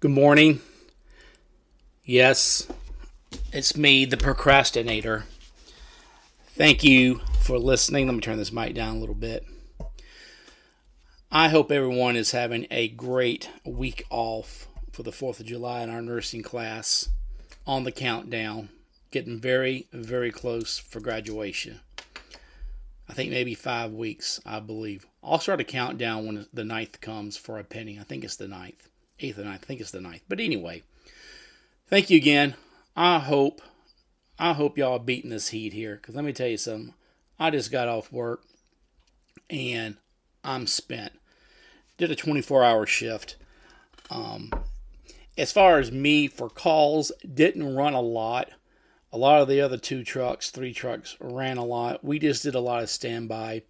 Good morning. Yes, it's me, the procrastinator. Thank you for listening. Let me turn this mic down a little bit. I hope everyone is having a great week off for the 4th of July in our nursing class on the countdown. Getting very, very close for graduation. I think maybe 5 weeks, I believe. I'll start a countdown when the 9th comes for a penny. I think it's the 9th. 8th or 9th. I think it's the 9th. But anyway, thank you again. I hope y'all are beating this heat here. Because let me tell you something. I just got off work and I'm spent. Did a 24-hour shift. As far as me for calls, didn't run a lot. A lot of the other 3 trucks ran a lot. We just did a lot of standby.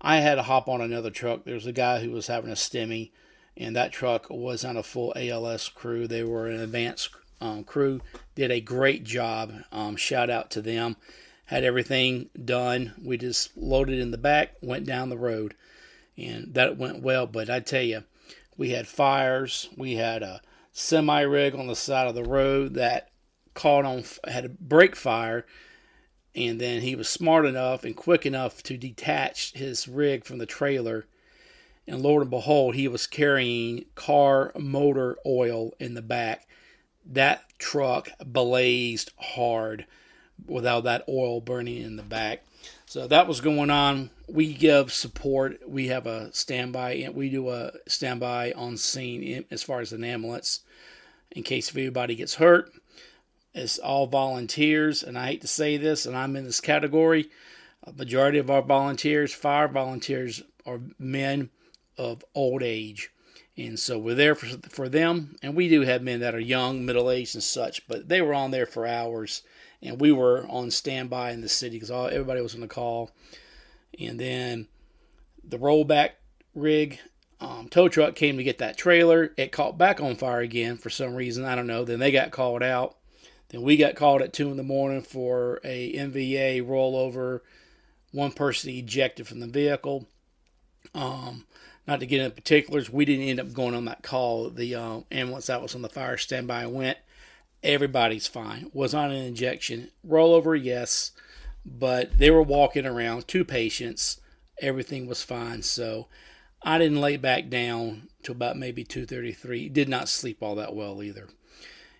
I had to hop on another truck. There was a guy who was having a STEMI, and that truck was on a full ALS crew. They were an advanced crew. Did a great job. Shout out to them. Had everything done. We just loaded in the back, went down the road, and that went well. But I tell you, we had fires. We had a semi-rig on the side of the road that had a brake fire, and then he was smart enough and quick enough to detach his rig from the trailer, and lo and behold, he was carrying car motor oil in the back. That truck blazed hard without that oil burning in the back. So that was going on. We give support. We have a standby, and we do a standby on scene as far as an ambulance in case if anybody gets hurt. It's all volunteers, and I hate to say this, and I'm in this category. A majority of our volunteers, fire volunteers, are men of old age. And so we're there for them. And we do have men that are young, middle-aged, and such, but they were on there for hours. And we were on standby in the city because everybody was on the call. And then the rollback rig, tow truck came to get that trailer. It caught back on fire again for some reason. I don't know. Then they got called out. Then we got called at 2 in the morning for a MVA rollover. One person ejected from the vehicle. Not to get into particulars, we didn't end up going on that call. The ambulance that was on the fire standby went. Everybody's fine. Was on an injection. Rollover, yes. But they were walking around. 2 patients. Everything was fine. So I didn't lay back down till about maybe 2:33. Did not sleep all that well either.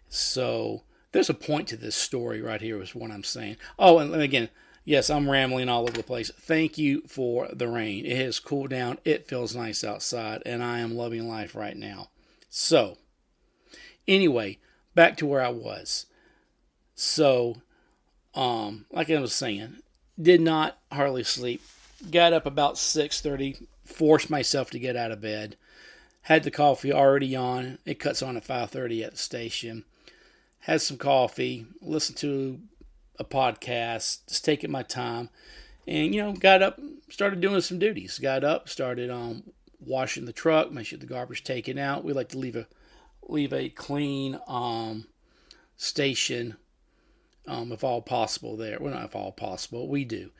So there's a point to this story right here is what I'm saying. Oh, and again, yes, I'm rambling all over the place. Thank you for the rain. It has cooled down. It feels nice outside, and I am loving life right now. So, anyway, back to where I was. So, like I was saying, did not hardly sleep. Got up about 6:30, forced myself to get out of bed. Had the coffee already on. It cuts on at 5:30 at the station. Had some coffee, listened to a podcast, just taking my time, and got up, started doing some duties. Got up, started washing the truck, make sure the garbage taken out. We like to leave a clean station, if all possible. There, well, not if all possible, we do.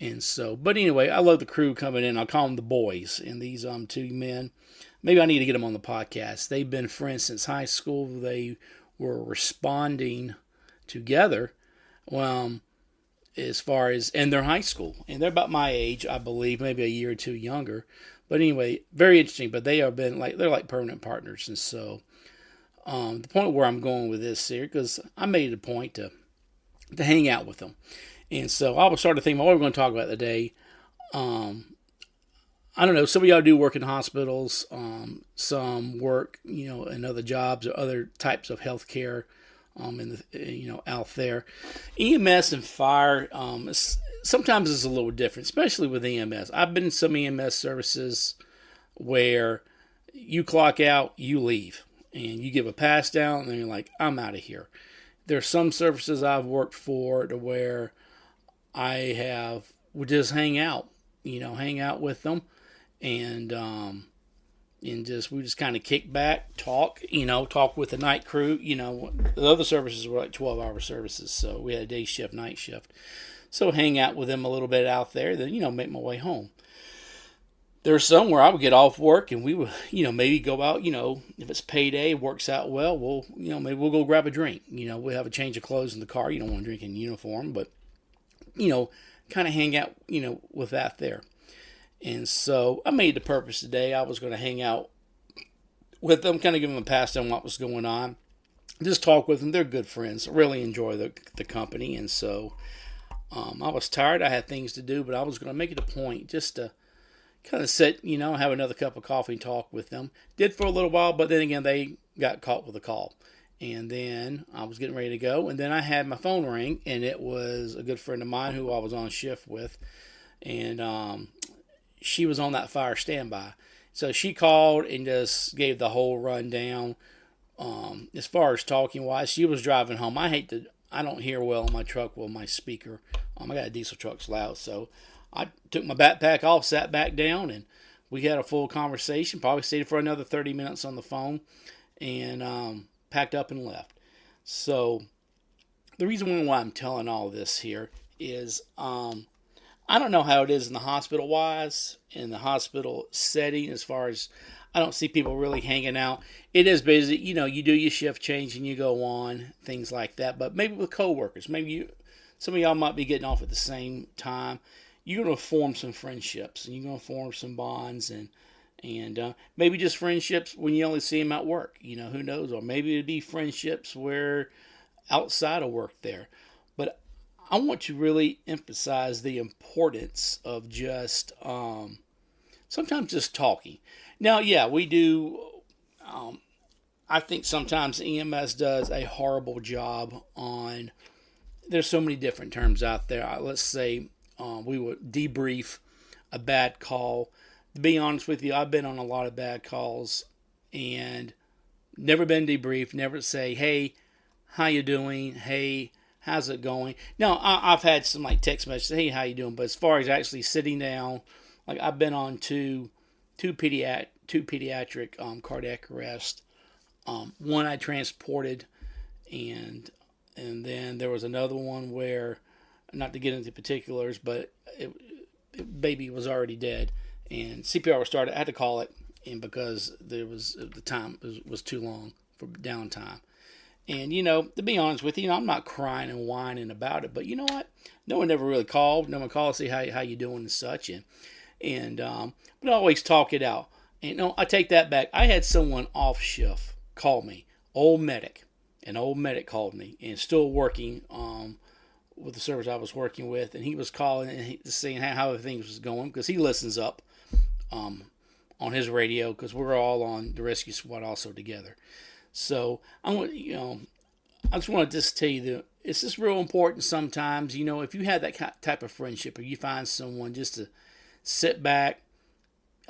And so, but anyway, I love the crew coming in. I'll call them the boys. And these 2 men, maybe I need to get them on the podcast. They've been friends since high school. They were responding together. As far as, and they're high school, and they're about my age, I believe, maybe a year or 2 younger. But anyway, very interesting. But they're like permanent partners, and so the point where I'm going with this here, because I made it a point to hang out with them, and so I was starting to think, what we're going to talk about today. I don't know. Some of y'all do work in hospitals. Some work, in other jobs or other types of healthcare. Out there, EMS and fire. Sometimes it's a little different, especially with EMS. I've been in some EMS services where you clock out, you leave, and you give a pass down, and then you're like, I'm out of here. There's some services I've worked for to where would just hang out with them, and we just kind of kick back, talk with the night crew. The other services were like 12-hour services, so we had a day shift, night shift. So hang out with them a little bit out there, then, make my way home. There's some where I would get off work and we would, maybe go out, if it's payday, works out well, maybe we'll go grab a drink. We'll have a change of clothes in the car. You don't want to drink in uniform, but, you know, kind of hang out, with that there. And so I made the purpose today. I was going to hang out with them, kind of give them a pass on what was going on. Just talk with them. They're good friends. I really enjoy the company. And so I was tired. I had things to do, but I was going to make it a point just to kind of sit, have another cup of coffee and talk with them. Did for a little while, but then again, they got caught with a call. And then I was getting ready to go. And then I had my phone ring, and it was a good friend of mine who I was on shift with. And she was on that fire standby. So she called and just gave the whole rundown. As far as talking wise, she was driving home. I don't hear well in my truck with my speaker. I got a diesel truck, it's loud. So I took my backpack off, sat back down, and we had a full conversation. Probably stayed for another 30 minutes on the phone, and packed up and left. So the reason why I'm telling all this here is I don't know how it is in the hospital wise, in the hospital setting, as far as I don't see people really hanging out. It is busy, you do your shift change and you go on, things like that. But maybe with coworkers, some of y'all might be getting off at the same time. You're going to form some friendships and you're going to form some bonds and maybe just friendships when you only see them at work. Who knows? Or maybe it'd be friendships where outside of work there. But I want to really emphasize the importance of just sometimes just talking. Now, yeah, we do. I think sometimes EMS does a horrible job on. There's so many different terms out there. Let's say we would debrief a bad call. To be honest with you, I've been on a lot of bad calls and never been debriefed. Never say, "Hey, how you doing? Hey, how's it going?" Now, I've had some like text messages, "Hey, how you doing?" But as far as actually sitting down, like I've been on two pediatric cardiac arrest. One I transported, and then there was another one where, not to get into particulars, but baby was already dead, and CPR was started. I had to call it, and because the time was too long for downtime. And to be honest with you, I'm not crying and whining about it, but you know what? No one ever really called. No one called to see how you doing and such, and but I always talk it out. And I take that back. I had someone off shift call me, an old medic called me, and still working with the service I was working with, and he was calling and seeing how things was going because he listens up on his radio because we're all on the rescue squad also together. So I just want to just tell you that it's just real important sometimes. If you have that type of friendship, or you find someone just to sit back.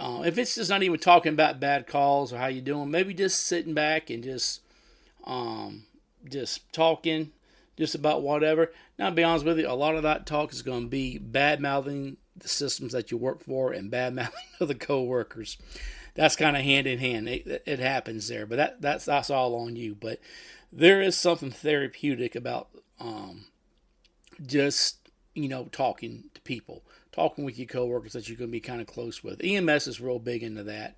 If it's just not even talking about bad calls or how you doing, maybe just sitting back and just talking, just about whatever. Now, to be honest with you, a lot of that talk is going to be bad mouthing the systems that you work for and bad mouthing other coworkers. That's kind of hand in hand. It happens there, but that's all on you. But there is something therapeutic about just talking to people. Talking with your coworkers that you're going to be kind of close with. EMS is real big into that,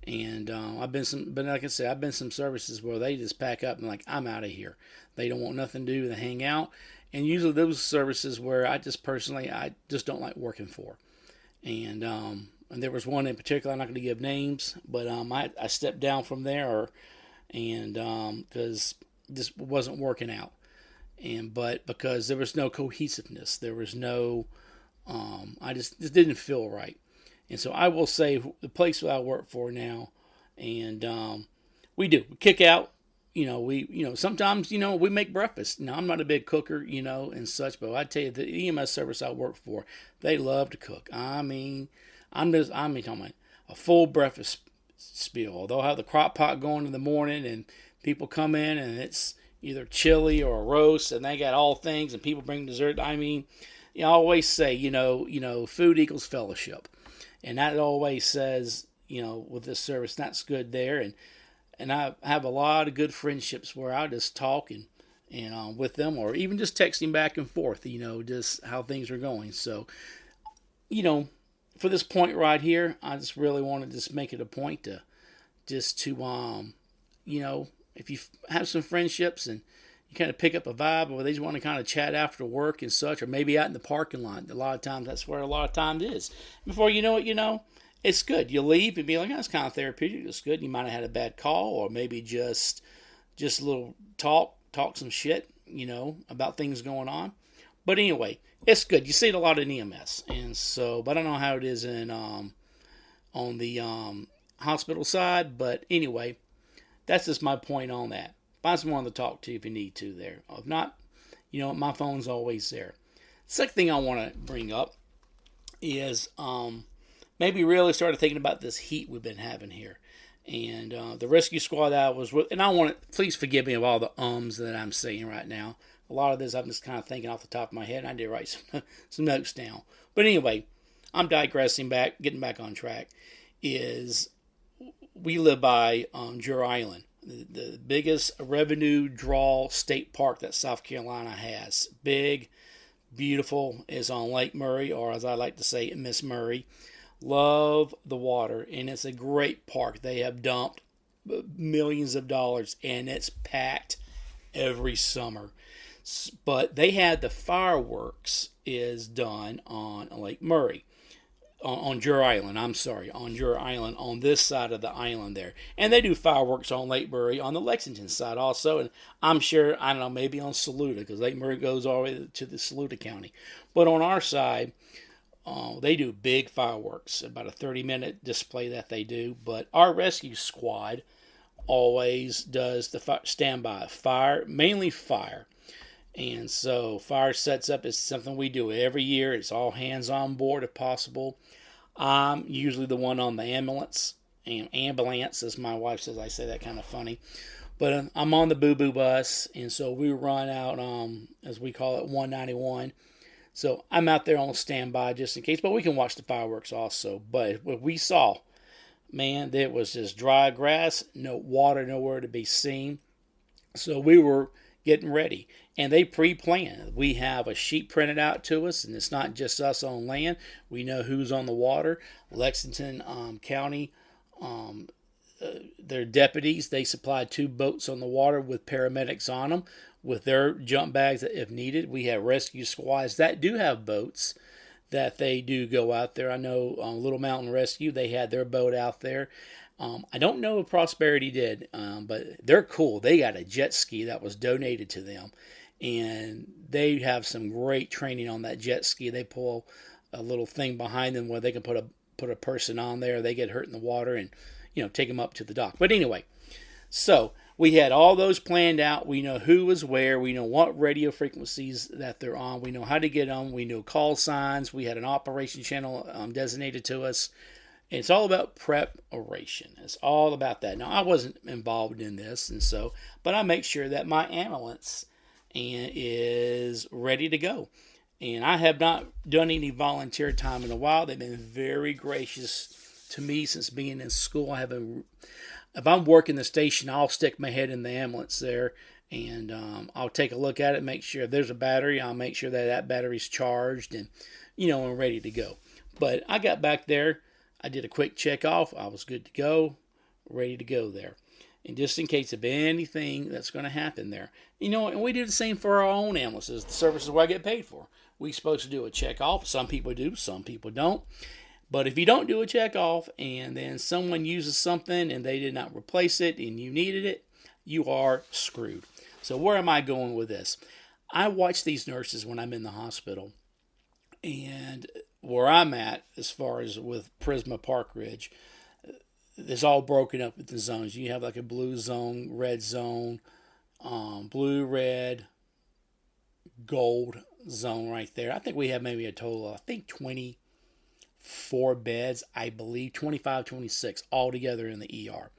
and but like I said, I've been some services where they just pack up and like, I'm out of here. They don't want nothing to do. They hang out, and usually those services where I just don't like working for. And there was one in particular. I'm not going to give names, but I stepped down from there, because this wasn't working out, but because there was no cohesiveness, there was no. I just didn't feel right. And so I will say the place that I work for now, and we kick out, sometimes, we make breakfast. Now, I'm not a big cooker, and such, but I tell you, the EMS service I work for, they love to cook. I'm talking about a full breakfast spiel. They'll have the crock pot going in the morning, and people come in, and it's either chili or a roast, and they got all things, and people bring dessert. I always say, food equals fellowship. And that always says, with this service, that's good there. And I have a lot of good friendships where I just talk and with them, or even just texting back and forth, just how things are going. So, for this point right here, I just really want to just make it a point to you know, if you have some friendships and you kind of pick up a vibe, or they just want to kind of chat after work and such, or maybe out in the parking lot. A lot of times, that's where a lot of times is. Before you know it, it's good. You leave and be like, oh, that's kind of therapeutic. It's good. You might have had a bad call, or maybe just a little talk some shit, about things going on. But anyway, it's good. You see it a lot in EMS, and so, but I don't know how it is in on the hospital side. But anyway, that's just my point on that. Find someone to talk to if you need to there. If not, my phone's always there. Second thing I want to bring up is maybe really started thinking about this heat we've been having here. And the rescue squad that I was with, and please forgive me of all the ums that I'm saying right now. A lot of this I'm just kind of thinking off the top of my head, and I did write some notes down. But anyway, I'm digressing getting back on track. Is we live by Jura Island, the biggest revenue draw state park that South Carolina has. Big, beautiful, is on Lake Murray, or as I like to say, Miss Murray. Love the water, and it's a great park. They have dumped millions of dollars, and it's packed every summer. But they had the fireworks is done on Lake Murray. On Jura Island, on Jura Island, on this side of the island there. And they do fireworks on Lake Murray on the Lexington side also. And I'm sure, I don't know, maybe on Saluda, because Lake Murray goes all the way to the Saluda County. But on our side, they do big fireworks, about a 30-minute display that they do. But our rescue squad always does the standby fire, mainly fire. And so fire sets up is something we do every year. It's all hands on board if possible. I'm usually the one on the ambulance, as my wife says. I say that kind of funny. But I'm on the boo-boo bus, and so we run out, as we call it, 191. So I'm out there on standby just in case, but we can watch the fireworks also. But what we saw, man, there was just dry grass, no water, nowhere to be seen. So we were getting ready, and they pre-planned. We have a sheet printed out to us, and it's not just us on land. We know who's on the water. Lexington County, their deputies, they supplied 2 boats on the water with paramedics on them with their jump bags if needed. We have rescue squads that do have boats that they do go out there. I know Little Mountain Rescue, they had their boat out there. I don't know if Prosperity did, but they're cool. They got a jet ski that was donated to them, and they have some great training on that jet ski. They pull a little thing behind them where they can put a person on there. They get hurt in the water and take them up to the dock. But anyway, so we had all those planned out. We know who is where. We know what radio frequencies that they're on. We know how to get them. We know call signs. We had an operation channel designated to us. It's all about preparation. It's all about that. Now, I wasn't involved in this, but I make sure that my ambulance is ready to go. And I have not done any volunteer time in a while. They've been very gracious to me since being in school. If I'm working the station, I'll stick my head in the ambulance there, and I'll take a look at it, make sure if there's a battery, I'll make sure that battery's charged and ready to go. But I got back there. I did a quick check off. I was good to go, ready to go there. And just in case of anything that's going to happen there. And we do the same for our own ambulances. The services where I get paid for. We're supposed to do a check off. Some people do, some people don't. But if you don't do a check off and then someone uses something and they did not replace it and you needed it, you are screwed. So where am I going with this? I watch these nurses when I'm in the hospital, and where I'm at, as far as with Prisma Park Ridge, it's all broken up into zones. You have like a blue zone, red zone, blue, red, gold zone right there. I think we have maybe a total of, 24 beds, I believe, 25, 26 all together in the ER.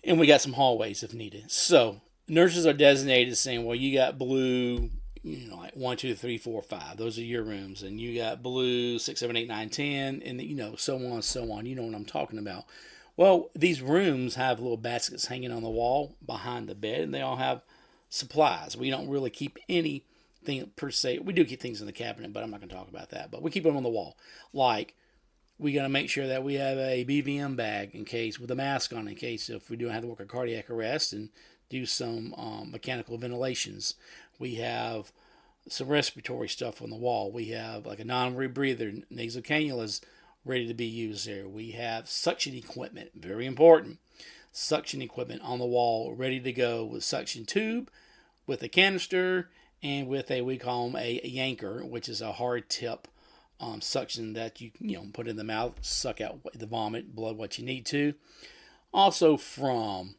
And we got some hallways if needed. So nurses are designated saying, well, you got blue, like 1, 2, 3, 4, 5. Those are your rooms. And you got blue 6, 7, 8, 9, 10, and so on and so on. You know what I'm talking about. Well, these rooms have little baskets hanging on the wall behind the bed, and they all have supplies. We don't really keep anything per se. We do keep things in the cabinet, but I'm not going to talk about that. But we keep them on the wall, like we got to make sure that we have a BVM bag in case, with a mask on, in case if we do have to work a cardiac arrest and do some mechanical ventilations. We have some respiratory stuff on the wall. We have like a non-rebreather, nasal cannulas ready to be used there. We have suction equipment, very important. Suction equipment on the wall ready to go with suction tube, with a canister, and with we call them a yanker, which is a hard tip suction that you put in the mouth, suck out the vomit, blood, what you need to. Also from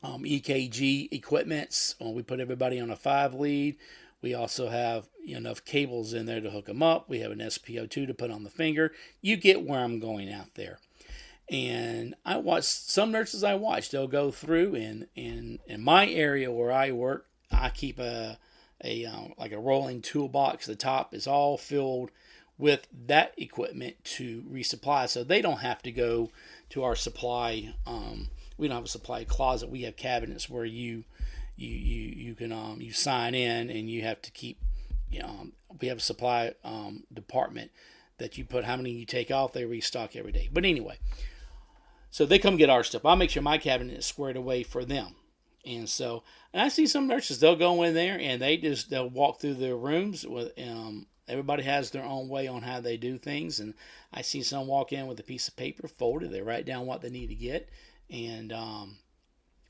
EKG equipments, we put everybody on a 5 lead. We also have enough cables in there to hook them up. We have an SpO2 to put on the finger. You get where I'm going out there. And I watch some nurses. They'll go through, and in my area where I work, I keep a like a rolling toolbox. The top is all filled with that equipment to resupply, so they don't have to go to our supply. We don't have a supply closet. We have cabinets where you can you sign in, and you have to keep. We have a supply department that you put how many you take off. They restock every day. But anyway, so they come get our stuff. I'll make sure my cabinet is squared away for them. And I see some nurses, they'll go in there and they'll walk through their rooms with everybody has their own way on how they do things. And I see some walk in with a piece of paper folded. They write down what they need to get and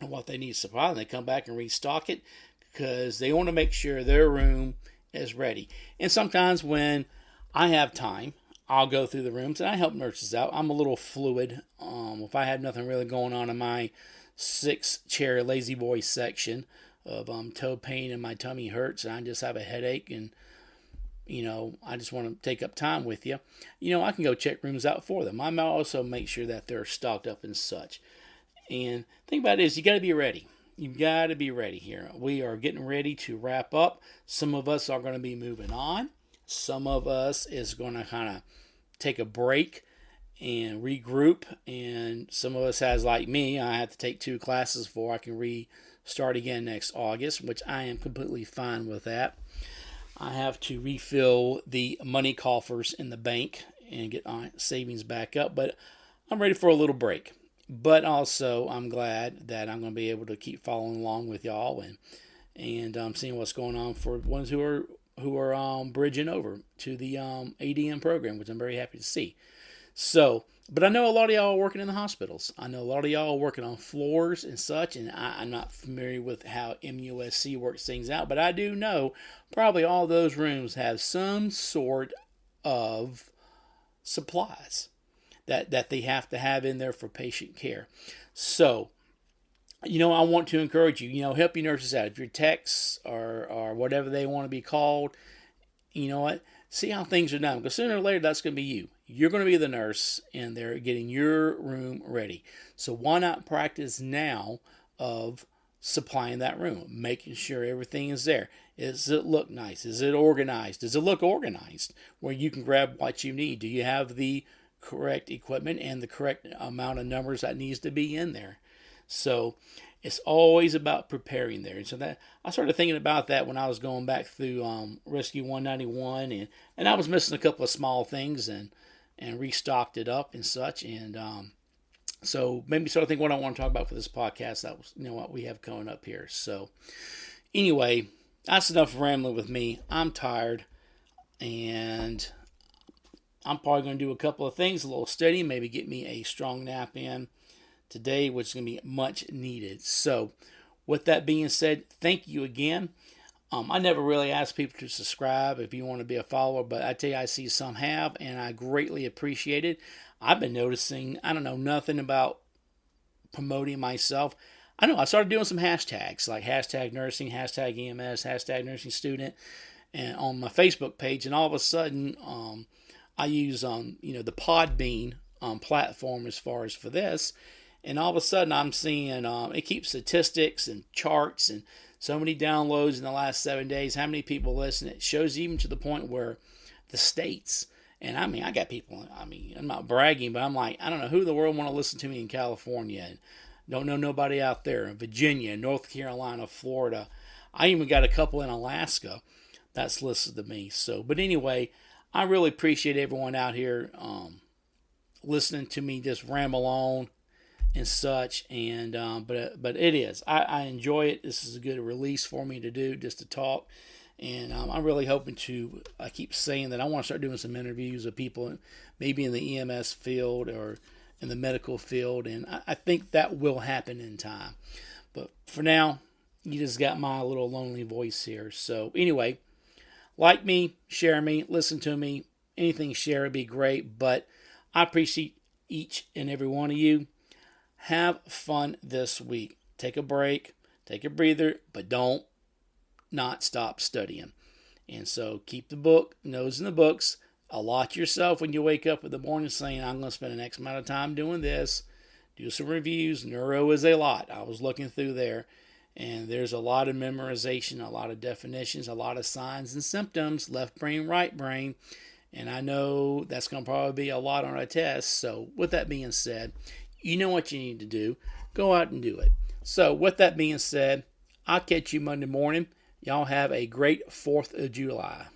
what they need to supply, and they come back and restock it because they want to make sure their room is ready. And sometimes when I have time, I'll go through the rooms and I help nurses out. I'm a little fluid. If I have nothing really going on in my 6-chair lazy boy section of toe pain and my tummy hurts and I just have a headache and I just want to take up time with you, I can go check rooms out for them. I might also make sure that they're stocked up and such. And the thing about it is, you got to be ready. You've got to be ready here. We are getting ready to wrap up. Some of us are going to be moving on. Some of us is going to kind of take a break and regroup. And some of us has, like me, I have to take 2 classes before I can restart again next August, which I am completely fine with that. I have to refill the money coffers in the bank and get my savings back up. But I'm ready for a little break. But also, I'm glad that I'm going to be able to keep following along with y'all and seeing what's going on for ones who are bridging over to the ADM program, which I'm very happy to see. So, but I know a lot of y'all are working in the hospitals. I know a lot of y'all are working on floors and such, and I'm not familiar with how MUSC works things out, but I do know probably all those rooms have some sort of supplies that they have to have in there for patient care. So, I want to encourage you, help your nurses out. If your techs or whatever they want to be called, you know what? See how things are done. Because sooner or later, that's going to be you. You're going to be the nurse, and they're getting your room ready. So why not practice now of supplying that room, making sure everything is there. Does it look nice? Is it organized? Does it look organized where you can grab what you need? Do you have the correct equipment and the correct amount of numbers that needs to be in there? So it's always about preparing there. And so that I started thinking about that when I was going back through Rescue 191, and I was missing a couple of small things and restocked it up and such. And so maybe sort of think what I want to talk about for this podcast. That was what we have coming up here. So anyway, that's enough rambling with me. I'm tired, and I'm probably going to do a couple of things, a little study, maybe get me a strong nap in today, which is going to be much needed. So with that being said, thank you again. I never really ask people to subscribe if you want to be a follower, but I tell you, I see some have, and I greatly appreciate it. I've been noticing, I don't know nothing about promoting myself. I know I started doing some hashtags, like hashtag nursing, hashtag EMS, hashtag nursing student, and on my Facebook page, and all of a sudden, I use the Podbean platform as far as for this, and all of a sudden I'm seeing it keeps statistics and charts and so many downloads in the last 7 days, how many people listen. It shows even to the point where the states, and I got people, I'm not bragging, but I'm like, I don't know who in the world want to listen to me in California, and don't know nobody out there in Virginia, North Carolina, Florida. I even got a couple in Alaska that's listed to me. So, but anyway, I really appreciate everyone out here listening to me just ramble on and such. And but it is. I enjoy it. This is a good release for me to do, just to talk. And I'm really hoping to. I keep saying that I want to start doing some interviews of people, maybe in the EMS field or in the medical field, and I think that will happen in time. But for now, you just got my little lonely voice here. So anyway, like me, share me, listen to me. Anything share would be great. But I appreciate each and every one of you. Have fun this week. Take a break, take a breather, but don't not stop studying. And so keep the book, nose in the books. Allot yourself when you wake up in the morning saying, I'm going to spend an X amount of time doing this. Do some reviews. Neuro is a lot. I was looking through there, and there's a lot of memorization, a lot of definitions, a lot of signs and symptoms, left brain, right brain. And I know that's going to probably be a lot on a test. So with that being said, you know what you need to do. Go out and do it. So with that being said, I'll catch you Monday morning. Y'all have a great 4th of July.